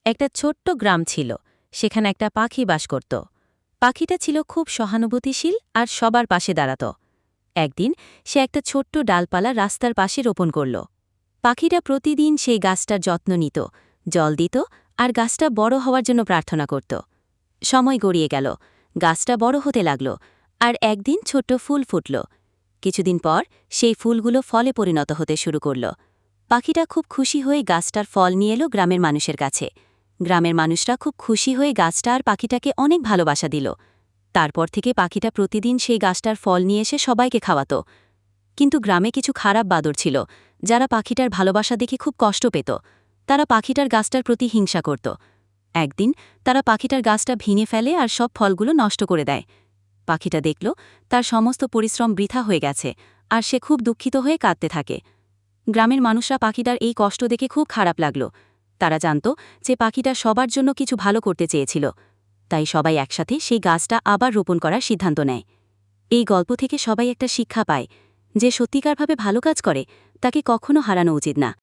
একটা ছোট্ট গ্রাম ছিল। সেখানে একটা পাখি বাস করত। পাখিটা ছিল খুব সহানুভূতিশীল আর সবার পাশে দাঁড়াত। একদিন সে একটা ছোট্ট ডালপালা রাস্তার পাশে রোপণ করল। পাখিটা প্রতিদিন সেই গাছটার যত্ন নিত, জল দিত আর গাছটা বড় হওয়ার জন্য প্রার্থনা করত। সময় গড়িয়ে গেল, গাছটা বড় হতে লাগল, আর একদিন ছোট্ট ফুল ফুটল। কিছুদিন পর সেই ফুলগুলো ফলে পরিণত হতে শুরু করল। পাখিটা খুব খুশি হয়ে গাছটার ফল নিয়ে এলো গ্রামের মানুষের কাছে। গ্রামের মানুষরা খুব খুশি হয়ে গাছটা আর পাখিটাকে অনেক ভালোবাসা দিল। তারপর থেকে পাখিটা প্রতিদিন সেই গাছটার ফল নিয়ে এসে সবাইকে খাওয়াত। কিন্তু গ্রামে কিছু খারাপ বাদর ছিল, যারা পাখিটার ভালোবাসা দেখে খুব কষ্ট পেত। তারা পাখিটার গাছটার প্রতি হিংসা করত। একদিন তারা পাখিটার গাছটা ভেঙে ফেলে আর সব ফলগুলো নষ্ট করে দেয়। পাখিটা দেখল তার সমস্ত পরিশ্রম বৃথা হয়ে গেছে, আর সে খুব দুঃখিত হয়ে কাঁদতে থাকে। গ্রামের মানুষরা পাখিটার এই কষ্ট দেখে খুব খারাপ লাগল। তারা জানত যে পাখিটা সবার জন্য কিছু ভালো করতে চেয়েছিল। তাই সবাই একসাথে সেই গাছটা আবার রোপণ করার সিদ্ধান্ত নেয়। এই গল্প থেকে সবাই একটা শিক্ষা পায়, যে সত্যিকারভাবে ভালো কাজ করে তাকে কখনো হারানো উচিত না।